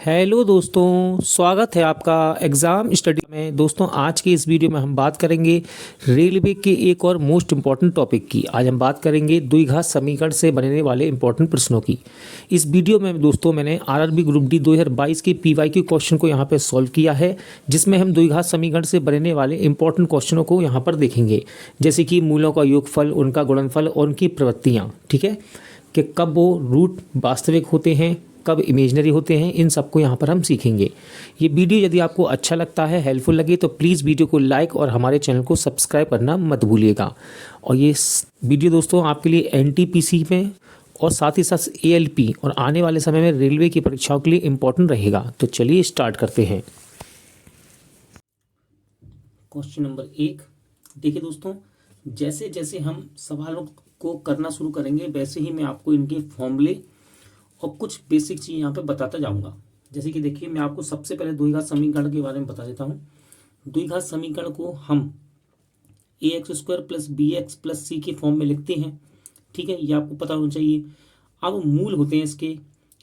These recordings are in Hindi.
हेलो दोस्तों, स्वागत है आपका एग्ज़ाम स्टडी में। दोस्तों, आज की इस वीडियो में हम बात करेंगे रेलवे के एक और मोस्ट इम्पॉर्टेंट टॉपिक की। आज हम बात करेंगे द्विघात समीकरण से बनने वाले इम्पॉर्टेंट प्रश्नों की। इस वीडियो में दोस्तों मैंने आरआरबी ग्रुप डी 2022 की पीवाईक्यू क्वेश्चन को यहाँ पर सॉल्व किया है, जिसमें हम द्विघात समीकरण से बनने वाले इंपॉर्टेंट क्वेश्चनों को यहाँ पर देखेंगे, जैसे कि मूलों का योगफल, उनका गुणनफल और उनकी प्रवृत्तियाँ। ठीक है, कि कब वो रूट वास्तविक होते हैं, कब इमेजनरी होते हैं, इन सबको यहाँ पर हम सीखेंगे। ये वीडियो यदि आपको अच्छा लगता है, हेल्पफुल लगे, तो प्लीज़ वीडियो को लाइक और हमारे चैनल को सब्सक्राइब करना मत भूलिएगा। और ये वीडियो दोस्तों आपके लिए एनटीपीसी में और साथ ही साथ एएलपी और आने वाले समय में रेलवे की परीक्षाओं के लिए इम्पोर्टेंट रहेगा। तो चलिए स्टार्ट करते हैं। क्वेश्चन नंबर 1 देखिए दोस्तों, जैसे जैसे हम सवालों को करना शुरू करेंगे वैसे ही मैं आपको इनके फॉर्मूले और कुछ बेसिक चीज़ यहाँ पे बताता जाऊंगा। जैसे कि देखिए, मैं आपको सबसे पहले द्विघात समीकरण के बारे में बता देता हूँ। द्विघात समीकरण को हम ax² plus bx plus c के फॉर्म में लिखते हैं। ठीक है, ये आपको पता होना चाहिए। अब मूल होते हैं इसके,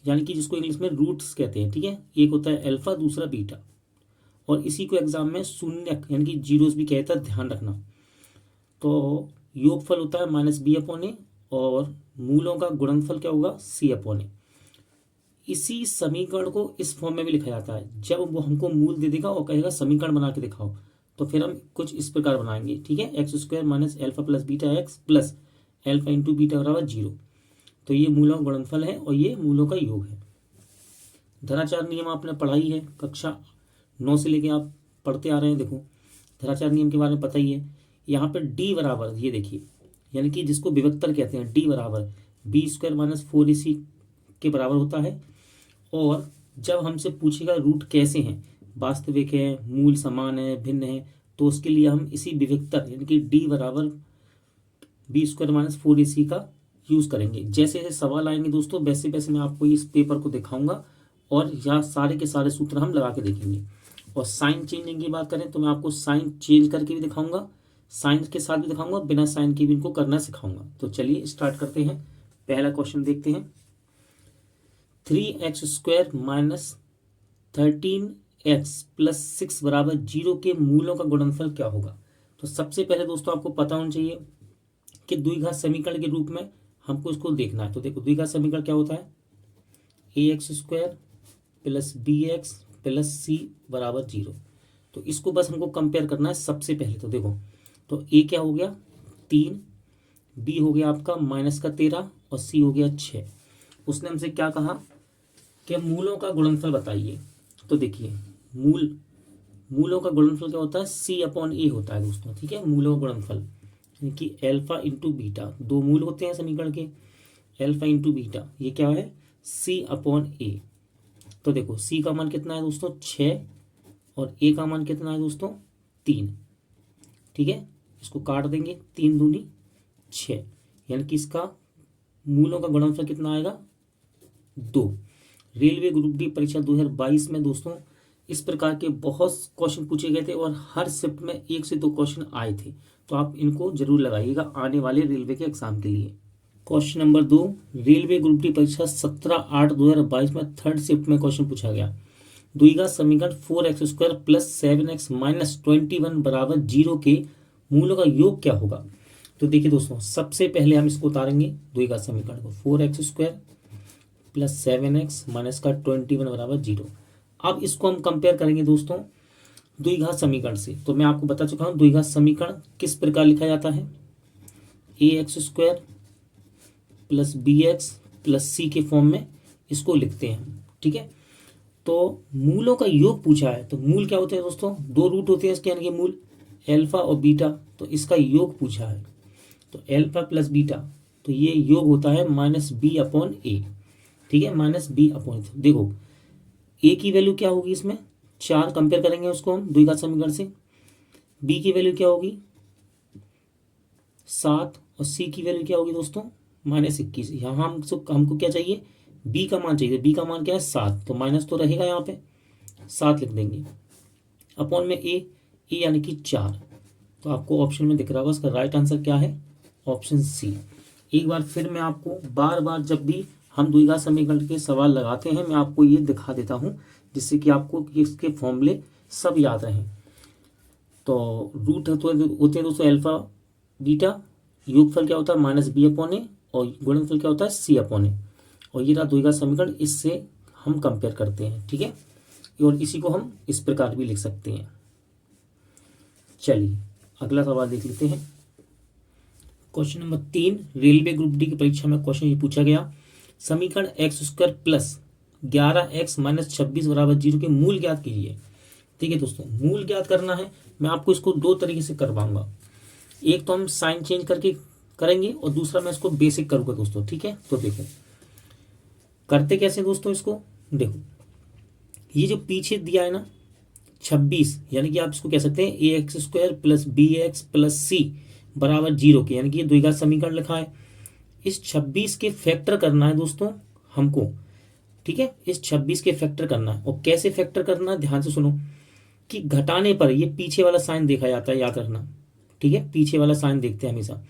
यानी कि जिसको इंग्लिश में रूट्स कहते हैं। ठीक है, एक होता है अल्फा, दूसरा बीटा, और इसी को एग्जाम में शून्यक यानी कि जीरोस भी कहता है, ध्यान रखना। तो योगफल होता है -b/a और मूलों का गुणनफल क्या होगा, c/a। इसी समीकरण को इस फॉर्म में भी लिखा जाता है। जब वो हमको मूल दे देगा और कहेगा समीकरण बना के दिखाओ, तो फिर हम कुछ इस प्रकार बनाएंगे। ठीक है, x² minus alpha plus beta x plus alpha into beta बराबर 0। तो ये मूलों का गुणनफल है और ये मूलों का योग है। धनाचार नियम आपने पढ़ाई है, कक्षा 9 से लेके आप पढ़ते आ रहे हैं। देखो, धनाचार नियम के बारे में पता ही है। यहाँ पर d बराबर, ये देखिए, यानी कि जिसको विभक्तर कहते हैं, d बराबर b² माइनस 4ac के बराबर होता है। और जब हमसे पूछेगा रूट कैसे हैं, वास्तविक है, मूल समान है, भिन्न है, तो उसके लिए हम इसी विभक्तर यानी कि d बराबर b² माइनस 4ac का यूज करेंगे। जैसे जैसे सवाल आएंगे दोस्तों, वैसे वैसे मैं आपको इस पेपर को दिखाऊंगा और यहाँ सारे के सारे सूत्र हम लगा के देखेंगे। और साइन चेंजिंग की बात करें तो मैं आपको साइन चेंज करके भी दिखाऊंगा, साइन के साथ भी दिखाऊंगा, बिना साइन के भी इनको करना सिखाऊंगा। तो चलिए स्टार्ट करते हैं। पहला क्वेश्चन देखते हैं। 3x² माइनस 13x प्लस 6 बराबर 0 के मूलों का गुणनफल क्या होगा। तो सबसे पहले दोस्तों आपको पता होना चाहिए कि द्विघात समीकरण के रूप में हमको इसको देखना है। तो देखो, द्विघात समीकरण क्या होता है, ax² plus bx plus c बराबर 0। तो इसको बस हमको कंपेयर करना है सबसे पहले। तो देखो, तो a क्या हो गया 3, b हो गया आपका -13 और c हो गया 6। उसने हमसे क्या कहा कि मूलों का गुणनफल बताइए। तो देखिए, मूलों का गुणनफल क्या होता है, c/a होता है दोस्तों। ठीक है, मूलों का गुणनफल यानी कि अल्फा इंटू बीटा, दो मूल होते हैं समीकरण के, अल्फा इंटू बीटा, ये क्या है c/a। तो देखो, c का मान कितना है दोस्तों 6 और a का मान कितना है दोस्तों 3। ठीक है, इसको काट देंगे, 3 दूनी 6, यानी कि इसका मूलों का गुणनफल कितना आएगा 2। रेलवे ग्रुप डी परीक्षा 2022 में दोस्तों इस प्रकार के बहुत क्वेश्चन पूछे गए थे और हर शिफ्ट में 1 से 2 क्वेश्चन आए थे। तो आप इनको जरूर लगाइएगा आने वाले रेलवे के एग्जाम के लिए। Question number 2, railway group D परीक्षा 17/8/2022 में थर्ड शिफ्ट में क्वेश्चन पूछा गया। द्विघात समीकरण 4x² प्लस 7x माइनस 21 बराबर 0 के मूलों का योग क्या होगा। तो देखिए दोस्तों, सबसे पहले हम इसको उतारेंगे द्विघात समीकरण को, 4x² प्लस 7x माइनस का 21 बराबर 0। अब इसको हम कंपेयर करेंगे दोस्तों द्विघात समीकरण से। तो मैं आपको बता चुका हूं द्विघात समीकरण किस प्रकार लिखा जाता है, ax² plus bx plus c के फॉर्म में इसको लिखते हैं। ठीक है, तो मूलों का योग पूछा है। तो मूल क्या होते हैं दोस्तों, दो रूट होते हैं इसके, यानी कि मूल अल्फा और बीटा। तो इसका योग पूछा है, तो अल्फा प्लस बीटा, तो ये योग होता है -b/a। ठीक है, -b/a। देखो, a की वैल्यू क्या होगी इसमें 4, कंपेयर करेंगे उसको हम द्विघात समीकरण से। b की वैल्यू क्या होगी 7 और c की वैल्यू क्या होगी दोस्तों -21। यहाँ हमको क्या चाहिए, b का मान चाहिए। b का मान क्या है 7, तो माइनस तो रहेगा, यहाँ पे 7 लिख देंगे, अपॉन में a यानी कि 4। तो आपको ऑप्शन में दिख रहा होगा, इसका राइट आंसर क्या है ऑप्शन सी। एक बार फिर मैं आपको बार बार जब भी हम द्विघात समीकरण के सवाल लगाते हैं, मैं आपको ये दिखा देता हूँ जिससे कि आपको इसके फॉर्मूले सब याद रहें। तो रूट होते हैं दोस्तों अल्फा बीटा, योगफल क्या होता है माइनस बी अपॉन ए, और गुणनफल क्या होता है सी अपॉन ए। और ये रहा द्विघात समीकरण, इससे हम कंपेयर करते हैं, ठीक है। और इसी को हम इस प्रकार भी लिख सकते हैं। चलिए अगला सवाल देख लेते हैं। Question number 3, railway group D की परीक्षा में क्वेश्चन ये पूछा गया, समीकरण X square plus 11x minus 26 बराबर 0 के मूल ज्ञात कीजिए। ठीक है दोस्तों, मूल ज्ञात करना है, मैं आपको इसको दो तरीके से करवाऊंगा। एक तो हम साइन चेंज करके करेंगे और दूसरा मैं इसको बेसिक करूंगा दोस्तों, ठीक है। तो देखो करते कैसे दोस्तों, इसको देखो, ये जो पीछे दिया है ना 26, यानी कि आप इसको कह सकते हैं A X square plus B X plus C बराबर 0 के, यानी कि ये द्विघात समीकरण लिखा है। इस 26 के फैक्टर करना है दोस्तों हमको, ठीक है। इस 26 के फैक्टर करना है, और कैसे फैक्टर करना है ध्यान से सुनो, कि घटाने पर ये पीछे वाला साइन देखा जाता है, याद रखना, ठीक है। पीछे वाला साइन देखते हैं हमेशा।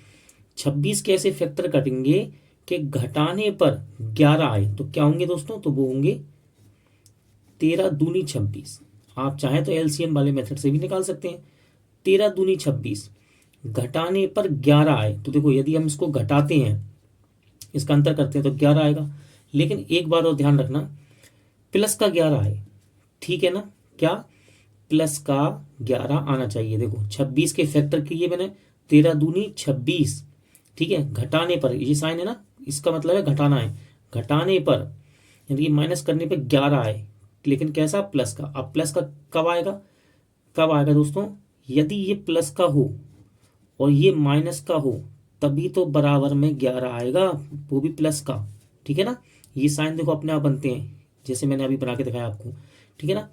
26 कैसे फैक्टर करेंगे कि घटाने पर 11 आए तो क्या होंगे दोस्तों, तो वो होंगे 13 दूनी 26। आप चाहें तो एलसीएम वाले मेथड से भी निकाल सकते हैं। 13 दूनी 26 घटाने पर 11 आए तो देखो, यदि हम इसको घटाते हैं, इसका अंतर करते हैं तो 11 आएगा। लेकिन एक बात और ध्यान रखना, प्लस का 11 आए, ठीक है ना, क्या प्लस का 11 आना चाहिए। देखो 26 के फैक्टर किए मैंने, 13 दूनी 26, ठीक है। घटाने पर ये साइन है ना, इसका मतलब है घटाना है, घटाने पर यानी कि माइनस करने पर 11 आए, लेकिन कैसा प्लस का। अब प्लस का कब आएगा, कब आएगा दोस्तों, यदि ये प्लस का हो और ये माइनस का हो, तभी तो बराबर में 11 आएगा, वो भी प्लस का, ठीक है ना। ये साइन देखो अपने आप बनते हैं, जैसे मैंने अभी बना के दिखाया आपको, ठीक है ना।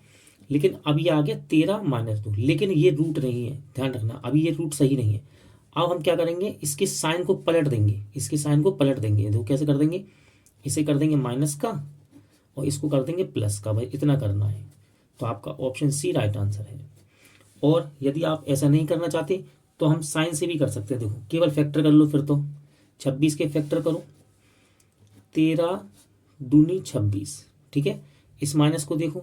लेकिन अब ये आ गया 13 माइनस 2, लेकिन ये रूट नहीं है, ध्यान रखना, अभी ये रूट सही नहीं है। अब हम क्या करेंगे, इसके साइन को पलट देंगे, इसके साइन को पलट देंगे। देखो कैसे कर देंगे, इसे कर देंगे माइनस का और इसको कर देंगे प्लस का, भाई इतना करना है। तो आपका ऑप्शन सी राइट आंसर है। और यदि आप ऐसा नहीं करना चाहते तो हम साइन से भी कर सकते हैं। देखो केवल फैक्टर कर लो, फिर तो 26 के फैक्टर करो, 13 दूनी 26, ठीक है। इस माइनस को देखो,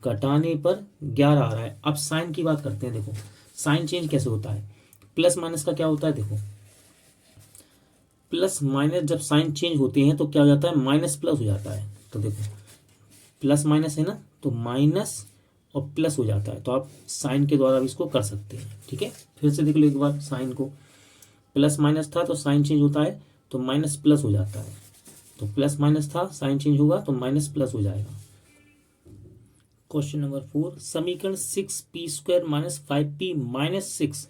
घटाने पर 11 आ रहा है। अब साइन की बात करते हैं। देखो साइन चेंज कैसे होता है, प्लस माइनस का क्या होता है, देखो प्लस माइनस जब साइन चेंज होते हैं तो क्या हो जाता है, माइनस प्लस हो जाता है। तो देखो प्लस माइनस है ना, तो माइनस और प्लस हो जाता है। तो आप साइन के द्वारा भी इसको कर सकते हैं, ठीक है। फिर से देख लो एक बार, साइन को, प्लस माइनस था तो साइन चेंज होता है तो माइनस प्लस हो जाता है। तो प्लस माइनस था, साइन चेंज होगा तो माइनस प्लस हो जाएगा। क्वेश्चन नंबर 4, समीकरण 6p² माइनस 5p माइनस 6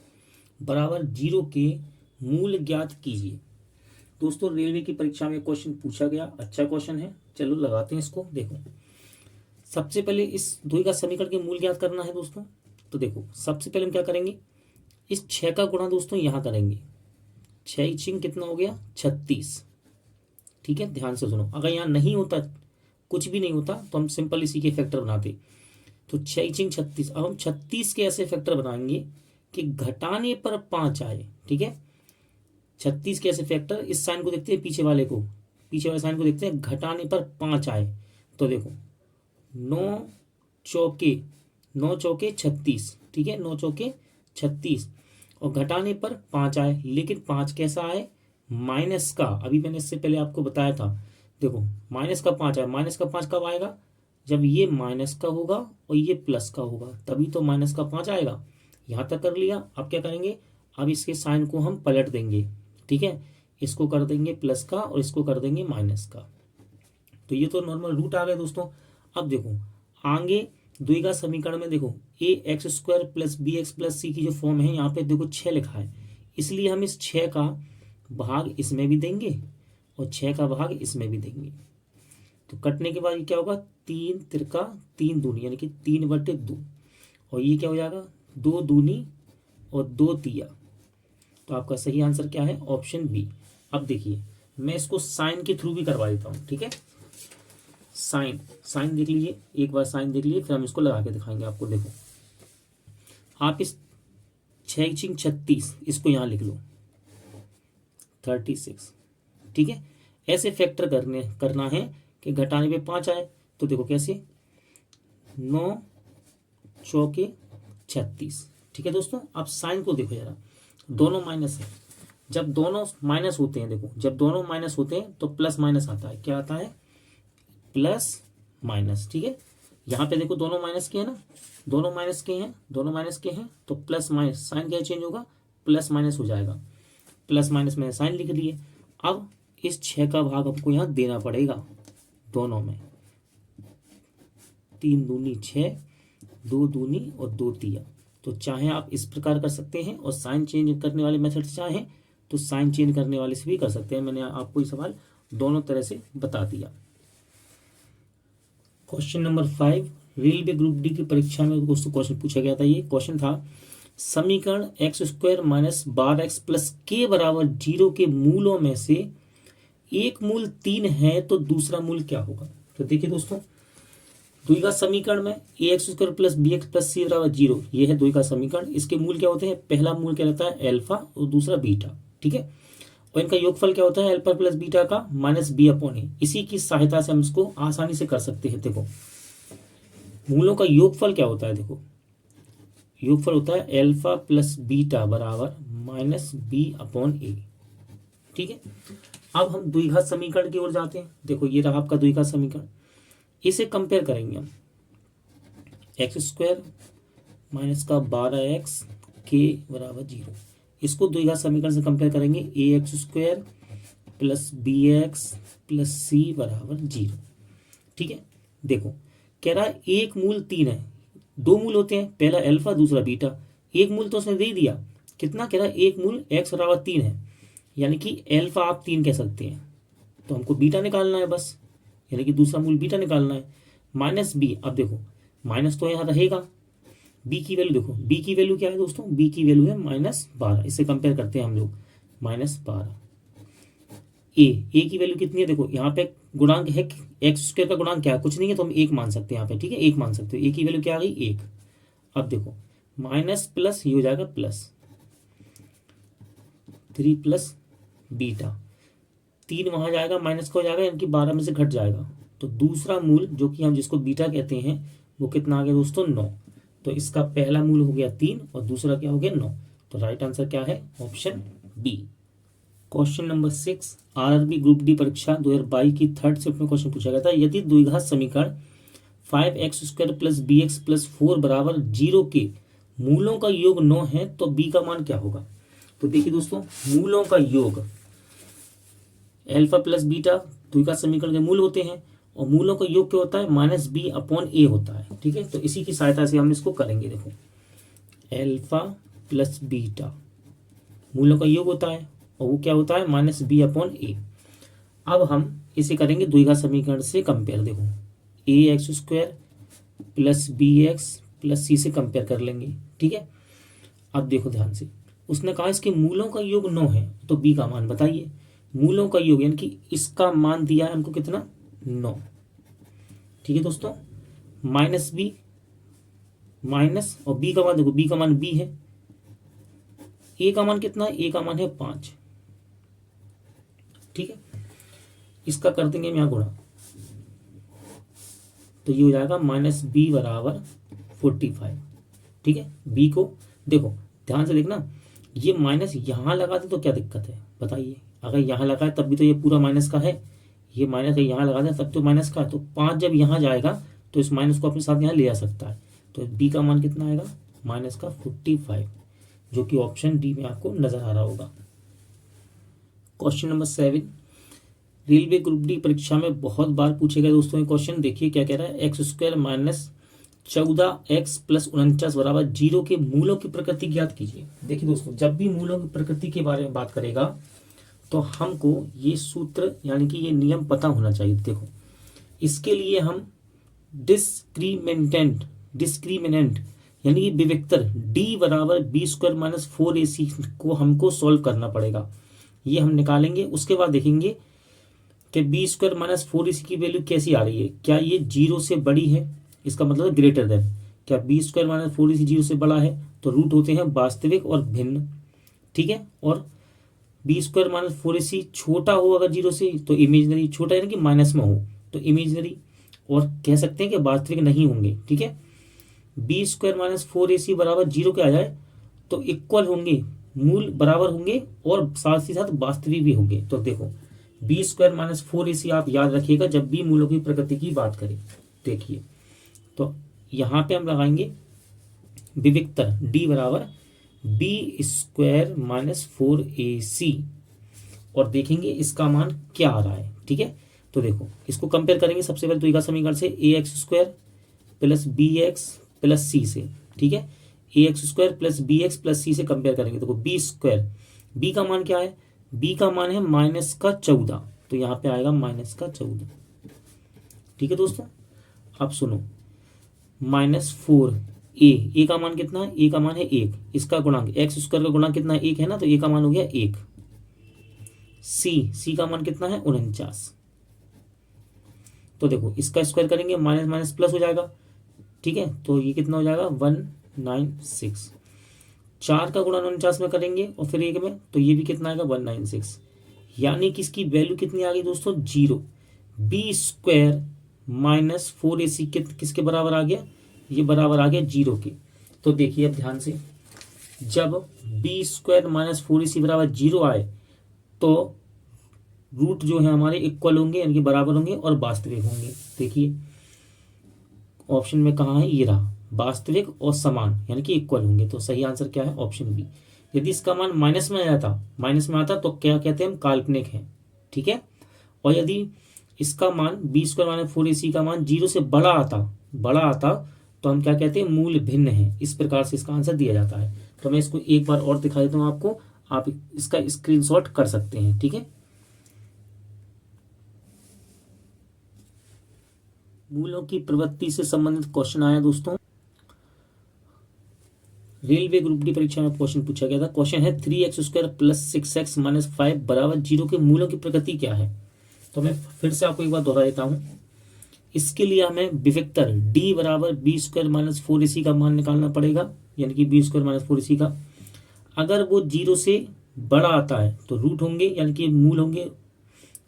बराबर 0 के मूल ज्ञात कीजिए। दोस्तों रेलवे की परीक्षा में क्वेश्चन पूछा गया, अच्छा क्वेश्चन है, चलो लगाते हैं इसको। देखो सबसे पहले इस द्विघात समीकरण के मूल ज्ञात करना है दोस्तों। तो देखो सबसे पहले हम क्या करेंगे, इस 6 का गुणा दोस्तों यहाँ करेंगे, 6 चिंग कितना हो गया 36, ठीक है। ध्यान से सुनो, अगर यहाँ नहीं होता, कुछ भी नहीं होता, तो हम सिंपल इसी के फैक्टर बनाते। तो 6 चिंग 36, अब हम 36 के ऐसे फैक्टर बनाएंगे कि घटाने पर 5 आए, ठीक है। 36 के ऐसे फैक्टर, इस साइन को देखते हैं, पीछे वाले को, पीछे वाले साइन को देखते हैं, घटाने पर 5 आए। तो देखो 9 चौके 9 चौके 36, ठीक है, 9 चौके 36, और घटाने पर 5 आए, लेकिन 5 कैसा आए, माइनस का। अभी मैंने इससे पहले आपको बताया था, देखो माइनस का 5 आया। माइनस का 5 कब आएगा, जब ये माइनस का होगा और ये प्लस का होगा, तभी तो माइनस का 5 आएगा। यहाँ तक कर लिया। अब क्या करेंगे, अब इसके साइन को हम पलट देंगे, ठीक है। इसको कर देंगे प्लस का और इसको कर देंगे माइनस का। तो ये तो नॉर्मल रूट आ गए दोस्तों। अब देखो आगे द्विघात समीकरण में देखो A X square plus B X plus C की जो फॉर्म है, यहाँ पे देखो 6 लिखा है, इसलिए हम इस 6 का भाग इसमें भी देंगे और 6 का भाग इसमें भी देंगे। तो कटने के बाद ये क्या होगा, 3 तिरका 3 दूनी, यानी कि 3/2, और ये क्या हो जाएगा 2 दूनी और 2 तिया। तो आपका सही आंसर क्या है, ऑप्शन बी। अब देखिए मैं इसको साइन के थ्रू भी करवा देता हूँ, ठीक है। साइन देख लीजिए, एक बार साइन देख लीजिए, फिर हम इसको लगा के दिखाएंगे आपको। देखो आप इस 6 36 इसको यहाँ लिख लो 36, ठीक है। ऐसे फैक्टर करना है कि घटाने पे 5 आए। तो देखो कैसे, 9 चौके 36। ठीक है दोस्तों, अब साइन को देखो जरा, दोनों माइनस है। जब दोनों माइनस होते हैं, देखो जब दोनों माइनस होते हैं तो प्लस माइनस आता है। क्या आता है? Plus minus. ठीक है, यहाँ पे देखो दोनों माइनस के हैं ना, दोनों माइनस के हैं, दोनों माइनस के हैं, तो प्लस माइनस साइन क्या चेंज होगा? प्लस माइनस हो जाएगा। प्लस माइनस में साइन लिख दिए। अब इस 6 का भाग हमको यहाँ देना पड़ेगा दोनों में। 3 दूनी 6, 2 दूनी और 2 तिया। तो चाहे आप इस प्रकार कर सकते हैं, और साइन चेंज करने वाले मेथड से चाहें तो साइन चेंज करने वाले से भी कर सकते हैं। मैंने आपको ये सवाल दोनों तरह से बता दिया। Question number 5, railway group D की परीक्षा में दोस्तों क्वेश्चन पूछा गया था। ये क्वेश्चन था, समीकरण x² माइनस 12x प्लस के बराबर 0 के मूलों में से एक मूल 3 है तो दूसरा मूल क्या होगा? तो देखिए दोस्तों, द्विघात समीकरण में ax² plus bx plus c बराबर 0, ये है द्विघात समीकरण। इसके मूल क्या होते हैं? पहला मूल क्या रहता है? अल्फा और दूसरा बीटा। ठीक है, और इनका योगफल क्या होता है? अल्फा प्लस बीटा का माइनस बी अपॉन ए। इसी की सहायता से हम इसको आसानी से कर सकते हैं। देखो मूलों का योगफल क्या होता है? देखो योगफल होता है अल्फा प्लस बीटा बराबर माइनस बी अपॉन ए। ठीक है, अब हम द्विघात समीकरण की ओर जाते हैं। देखो ये रहा आपका द्विघात समीकरण, इसे कंपेयर करेंगे हम। x² माइनस का 12x के बराबर 0, इसको द्विघात समीकरण से कंपेयर करेंगे। ax² plus bx plus c बराबर 0। ठीक है, देखो कह रहा है एक मूल 3 है, दो मूल होते हैं, पहला अल्फा दूसरा बीटा। एक मूल तो उसने दे दिया, कितना कह रहा है? एक मूल x बराबर 3 है, यानी कि अल्फा आप 3 कह सकते हैं, तो हमको बीटा निकालना है बस, यानी कि दूसरा मूल बीटा निकालना है। माइनस बी, अब देखो माइनस तो यहाँ रहेगा, बी की वैल्यू देखो, बी की वैल्यू क्या है दोस्तों? बी की वैल्यू है -12। इससे कंपेयर करते हैं हम लोग, -12। ए की वैल्यू कितनी है? देखो यहाँ पे गुणांक है, x² का गुणांक क्या है? कुछ नहीं है, तो हम 1 मान सकते हैं यहाँ पे। ठीक है, 1 मान सकते हो। ए की वैल्यू क्या आ गई? 1। अब देखो माइनस प्लस ये हो जाएगा प्लस 3 प्लस बीटा, 3 वहां जाएगा, माइनस का हो जाएगा, यानी कि 12 में से घट जाएगा। तो दूसरा मूल जो कि हम जिसको बीटा कहते हैं वो कितना आ गया दोस्तों? 9। तो इसका पहला मूल हो गया 3 और दूसरा क्या हो गया? 9। तो राइट आंसर क्या है? Option B. Question number 6, RRB group D परीक्षा 2022 की 3rd शिफ्ट में क्वेश्चन पूछा गया था। यदि द्विघात समीकरण 5x² प्लस bx प्लस 4 बराबर 0 के मूलों का योग 9 है तो b का मान क्या होगा? तो देखिए दोस्तों, मूलों का योग, अल्फा प्लस बीटा द्विघात समीकरण के मूल होते हैं, और मूलों का योग क्या होता है? माइनस बी अपॉन ए होता है। ठीक है, तो इसी की सहायता से हम इसको करेंगे। देखो अल्फा प्लस बीटा मूलों का योग होता है, और वो क्या होता है? माइनस बी अपॉन ए। अब हम इसे करेंगे द्विघात समीकरण से कंपेयर। देखो ax² plus bx plus c से कंपेयर कर लेंगे। ठीक है, अब देखो ध्यान से, उसने कहा इसके मूलों का योग 9 है, तो b का मान बताइए। मूलों का योग यानी कि इसका मान दिया है हमको कितना? 9। ठीक है दोस्तों, माइनस बी माइनस, और बी का मान देखो, बी का मान बी है, ए का मान कितना है? ए का मान है 5। ठीक है, इसका कर देंगे हम यहाँ गुणा, तो ये हो जाएगा माइनस बी बराबर 45। ठीक है, बी को देखो ध्यान से देखना, ये माइनस यहाँ लगा दे तो क्या दिक्कत है बताइए? अगर यहाँ लगाए तब भी तो ये पूरा माइनस का है, ये माइनस यहाँ लगा दे तब तो माइनस का है। तो 5 जब यहाँ जाएगा तो इस माइनस को अपने साथ यहाँ ले जा सकता है। तो बी का मान कितना आएगा? माइनस का 45, जो कि ऑप्शन डी में आपको नजर आ रहा होगा। Question number 7, railway group D परीक्षा में बहुत बार पूछे गए दोस्तों ये क्वेश्चन। देखिए क्या कह रहा है, x² माइनस 14x प्लस 49 बराबर 0 के मूलों की प्रकृति ज्ञात कीजिए। देखिए दोस्तों, जब भी मूलों की प्रकृति के बारे में बात करेगा तो हमको ये सूत्र यानी कि ये नियम पता होना चाहिए। देखो इसके लिए हम डिस्क्रिमिनेंट यानी कि विविक्तर d बराबर b² माइनस 4ac को हमको सॉल्व करना पड़ेगा। ये हम निकालेंगे, उसके बाद देखेंगे कि b² माइनस 4ac की वैल्यू कैसी आ रही है। क्या ये 0 से बड़ी है? इसका मतलब ग्रेटर देन। क्या b² माइनस 4ac 0 से बड़ा है? तो रूट होते हैं वास्तविक और भिन्न। ठीक है, और बी स्क्वायर माइनस 4ac छोटा हो अगर जीरो से तो इमेजिनरी, छोटा यानी कि माइनस में हो तो इमेजिनरी, और कह सकते हैं कि वास्तविक नहीं होंगे। ठीक है, बी स्क्वायर माइनस 4ac बराबर जीरो के आ जाए तो इक्वल होंगे, मूल बराबर होंगे और साथ ही साथ वास्तविक भी होंगे। तो देखो बी स्क्वायर माइनस 4ac आप याद रखिएगा जब भी मूलों की प्रकृति की बात करें। देखिए तो यहाँ पे हम लगाएंगे विविक्तर डी बराबर बी स्क्वायर माइनस 4ac और देखेंगे इसका मान क्या आ रहा है। ठीक है, तो देखो इसको कंपेयर करेंगे सबसे पहले द्विघात समीकरण से A X square plus B X plus C से। ठीक है, A X square plus B X plus C से कंपेयर करेंगे। देखो बी स्क्वायर, बी का मान क्या है, बी का मान है -14, तो यहाँ पे आएगा -14। ठीक है दोस्तों, अब सुनो -4 ए का मान कितना है, ए का मान है 1, इसका गुणांक एक्स स्क्वायर का गुणांक कितना है 1 है ना, तो ए का मान हो गया 1। सी का मान कितना है 49, तो देखो इसका स्क्वायर करेंगे माइनस माइनस प्लस हो जाएगा। ठीक है, तो ये कितना हो जाएगा 196, 4 का गुणा 49 में करेंगे और फिर 1 में, तो ये भी कितना आएगा 196, यानी कि इसकी वैल्यू कितनी आ गई दोस्तों 0। बी स्क्वायर माइनस 4ac किसके बराबर आ गया, ये बराबर आ गया 0 के। तो देखिए अब ध्यान से, जब बी स्क्वायर माइनस 4ac बराबर 0 आए तो रूट जो है हमारे इक्वल होंगे यानी कि बराबर होंगे और वास्तविक होंगे। देखिए ऑप्शन में कहाँ है, ये रहा, वास्तविक और समान यानी कि इक्वल होंगे। तो सही आंसर क्या है, ऑप्शन बी। यदि इसका मान माइनस में आता तो क्या कहते हैं हम, काल्पनिक है। ठीक है, और यदि इसका मान बी स्क्वायर माइनस 4ac का मान 0 से बड़ा आता तो हम क्या कहते हैं, मूल भिन्न है। इस प्रकार से इसका आंसर दिया जाता है। तो मैं इसको एक बार और दिखा देता हूँ आपको, आप इसका स्क्रीनशॉट कर सकते हैं। ठीक है, मूलों की प्रवृत्ति से संबंधित क्वेश्चन आया दोस्तों, रेलवे ग्रुप डी परीक्षा में क्वेश्चन पूछा गया था। क्वेश्चन है 3x square plus 6x minus 5 बराबर 0 के मूलों की प्रकृति क्या है। तो मैं फिर से आपको एक बार दोहरा देता हूं, इसके लिए हमें विविक्तर d बराबर बी स्क्वायर माइनस 4ac का मान निकालना पड़ेगा, यानी कि बी स्क्वायर माइनस 4ac का। अगर वो 0 से बड़ा आता है तो रूट होंगे यानी कि मूल होंगे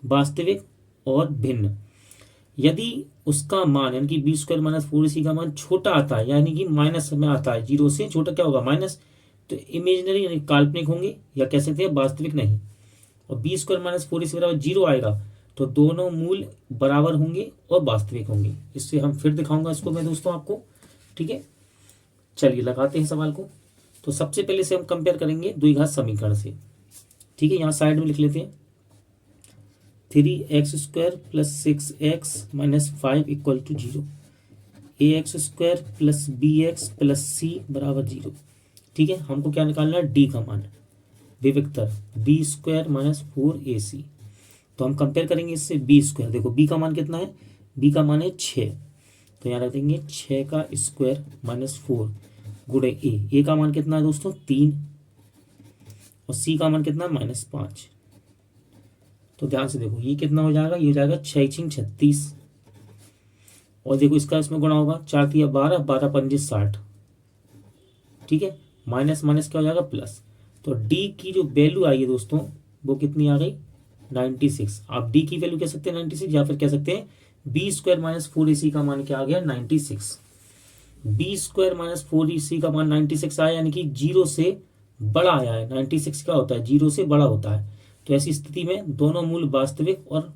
वास्तविक और भिन्न। यदि उसका मान यानी कि बी स्क्वायर माइनस 4ac का मान छोटा आता है यानी कि माइनस में आता है, 0 से छोटा क्या होगा माइनस, तो इमेजिनरी यानी काल्पनिक होंगे या कह सकते हैं वास्तविक नहीं। और बी स्क्वायर माइनस 4ac बराबर 0 आएगा तो दोनों मूल बराबर होंगे और वास्तविक होंगे। इससे हम फिर दिखाऊंगा इसको मैं दोस्तों आपको। ठीक है, चलिए लगाते हैं सवाल को। तो सबसे पहले से हम कंपेयर करेंगे द्विघात समीकरण से। ठीक है, यहाँ साइड में लिख लेते हैं 3x square plus 6x minus 5 equal to 0, ax square plus bx plus c बराबर 0। ठीक है, हमको क्या निकालना है, d का मान, विविक्तर b स्क्वायर माइनस 4ac। तो हम कंपेयर करेंगे इससे b स्क्वायर। देखो b का मान कितना है, b का मान है 6, तो यहाँ रख देंगे 6 का स्क्वायर माइनस 4 गुणे a का मान कितना है दोस्तों 3 और c का मान कितना है -5। तो ध्यान से देखो ये कितना हो जाएगा, ये हो जाएगा 6 36 और देखो इसका इसमें गुणा होगा 4 3 12 12 5 60। ठीक है, माइनस माइनस क्या हो जाएगा प्लस। तो d की जो वैल्यू आई है दोस्तों वो कितनी आ गई 96। आप d की वैल्यू कह सकते हैं 96 या फिर कह सकते हैं बी स्क्वायर माइनस 4ac का मान क्या आ गया 96। बी स्क्वायर माइनस 4ac का मान 96 आया यानी कि 0 से बड़ा आया है। 96 क्या होता है, 0 से बड़ा होता है। तो ऐसी स्थिति में दोनों मूल वास्तविक और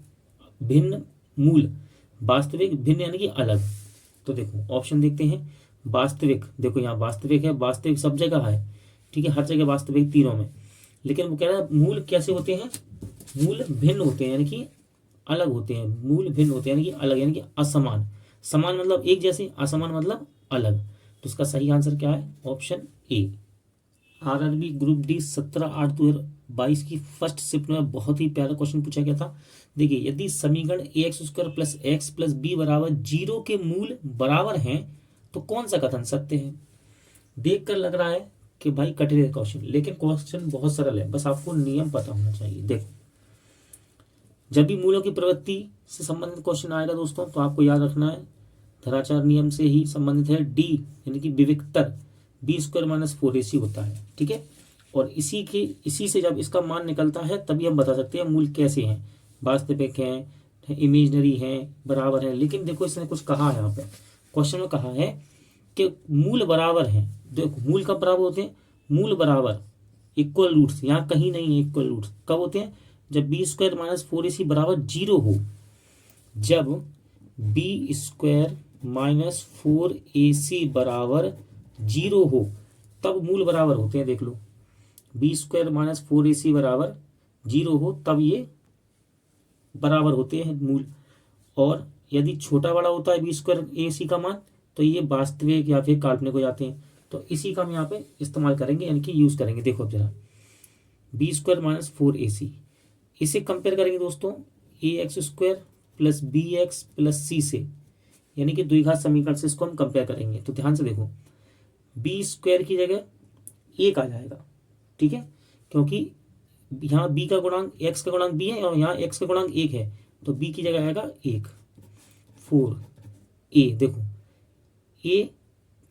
भिन्न, मूल वास्तविक भिन्न यानी कि अलग। तो देखो ऑप्शन देखते हैं, वास्तविक, देखो यहाँ वास्तविक है, वास्तविक सब जगह है। ठीक है, हर जगह वास्तविक तीनों में, लेकिन वो कह रहा है मूल कैसे होते हैं, मूल भिन्न होते हैं यानी कि अलग होते हैं। मूल भिन्न होते हैं यानी कि अलग, यानी कि असमान। समान मतलब एक जैसे, असमान मतलब अलग। तो इसका सही आंसर क्या है, option A. RRB group D 17/8/2022 की फर्स्ट शिफ्ट में बहुत ही प्यारा क्वेश्चन पूछा गया था। देखिए यदि समीकरण X square plus X plus B बराबर 0 के मूल बराबर हैं तो कौन सा कथन सत्य है। देखकर लग रहा है कि भाई कठिन है क्वेश्चन, लेकिन क्वेश्चन बहुत सरल है, बस आपको नियम पता होना चाहिए। देखो जब भी मूलों की प्रवृत्ति से संबंधित क्वेश्चन आएगा दोस्तों तो आपको याद रखना है धराचार नियम से ही संबंधित है। डी यानी कि विविक्तर बी स्क्वायर माइनस 4ac होता है। ठीक है, और इसी से जब इसका मान निकलता है तभी हम बता सकते हैं मूल कैसे हैं, वास्तविक हैं, इमेजनरी हैं, बराबर हैं। लेकिन देखो इसने कुछ कहा है, यहाँ पे क्वेश्चन में कहा है कि मूल बराबर हैं। देखो मूल कब बराबर होते हैं, मूल बराबर इक्वल रूट्स, यहाँ कहीं नहीं है इक्वल रूट्स, कब होते हैं, जब बी स्क्वायर माइनस 4ac बराबर 0 हो। जब बी स्क्वायर माइनस 4ac बराबर 0 हो तब मूल बराबर होते हैं। देख लो, बी स्क्वायर माइनस 4ac बराबर 0 हो तब ये बराबर होते हैं मूल। और यदि छोटा बड़ा होता है बी स्क्वायर ac का मान तो ये वास्तविक या फिर काल्पनिक हो जाते हैं। तो इसी का हम यहाँ पे इस्तेमाल करेंगे, यानी कि यूज करेंगे। देखो अब जरा, बी स्क्वायर माइनस 4ac, इसे कंपेयर करेंगे दोस्तों ax square plus B X plus C से, यानी कि द्विघात समीकरण से इसको हम कंपेयर करेंगे। तो ध्यान से देखो, बी स्क्वायर की जगह 1 आ जाएगा, ठीक है, क्योंकि यहाँ b का गुणांक x का गुणांक b है और यहाँ x का गुणांक 1 है, तो b की जगह आएगा 1। 4a, देखो a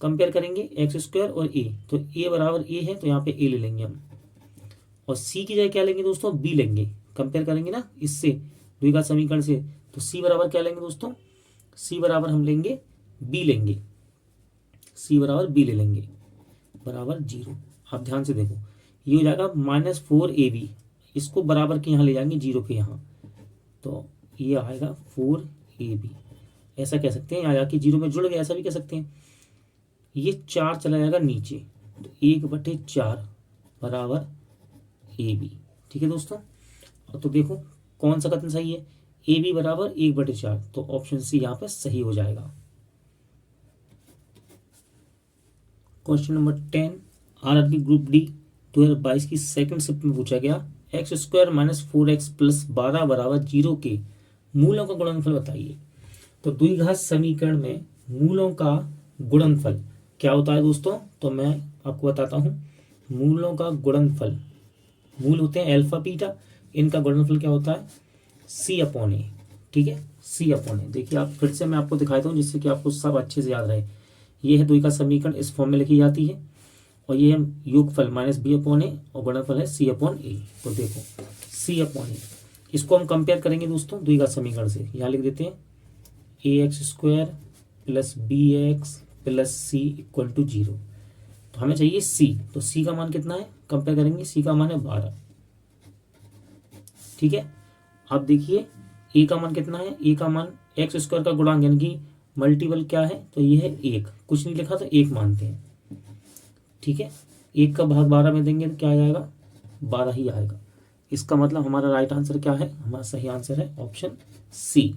कंपेयर करेंगे x स्क्वायर और a, तो a बराबर a है तो यहाँ पे a ले लेंगे हम। और c की जगह क्या लेंगे दोस्तों, b लेंगे, कंपेयर करेंगे ना इससे द्विघात समीकरण से, तो c बराबर क्या लेंगे दोस्तों, c बराबर हम लेंगे b लेंगे, c बराबर b ले लेंगे, बराबर 0। अब ध्यान से देखो, ये हो जाएगा -4ab, इसको बराबर के यहाँ ले जाएंगे 0 के यहाँ, तो ये आएगा 4ab। ऐसा कह सकते हैं, यहाँ जाके 0 में जुड़ गया, ऐसा भी कह सकते हैं। ये 4 चला जाएगा नीचे, तो 1/4 बराबर ab, ठीक है दोस्तों। तो देखो कौन सा कथन सही है, ab बराबर 1/4, तो ऑप्शन सी यहाँ पर सही हो जाएगा। Question number 10 RRB group D 2022 की सेकंड शिफ्ट में पूछा गया, x square minus 4x plus 12 बराबर 0 के मूलों का गुणनफल बताइए। तो द्विघात समीकरण में मूलों का गुणनफल क्या होता है दोस्तों, तो मैं आपको बताता हूँ। मूलों का गुणनफल, मूल होते हैं अल्फा बीटा, इनका गुणनफल क्या होता है, c/a, ठीक है, c/a। देखिए आप फिर से मैं आपको दिखाता हूँ जिससे कि आपको सब अच्छे से याद रहे। ये है द्विघात समीकरण, इस फॉर्म में लिखी जाती है, और ये है योगफल -b/a और गुणनफल है c/a। तो देखो c/a, इसको हम कंपेयर करेंगे दोस्तों द्विघात समीकरण से। यहाँ लिख देते हैं ax square plus bx plus c equal to 0। तो हमें चाहिए c, तो c का मान कितना है, कंपेयर करेंगे, c का मान है 12, ठीक है। अब देखिए a का मान कितना है, a का मान एक्स स्क्वायर का गुणांक यानी कि मल्टीपल क्या है, तो ये है 1, कुछ नहीं लिखा तो 1 मानते हैं, ठीक है। 1 का भाग 12 में देंगे तो क्या आ जाएगा, 12 ही आएगा। इसका मतलब हमारा राइट आंसर क्या है, हमारा सही आंसर है ऑप्शन सी।